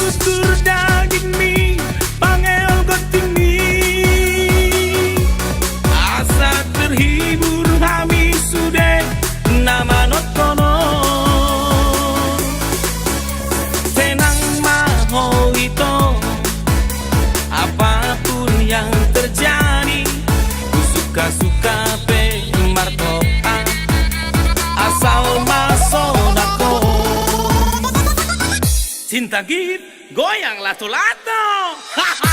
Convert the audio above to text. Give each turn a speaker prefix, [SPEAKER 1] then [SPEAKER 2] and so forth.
[SPEAKER 1] tutur daging mi pangel goting mi asa terhibur kami sudah nama not kono tenang maho itu apapun yang terjadi ku suka-suka pe martoa asal masuk aku cinta git goyang lato-lato.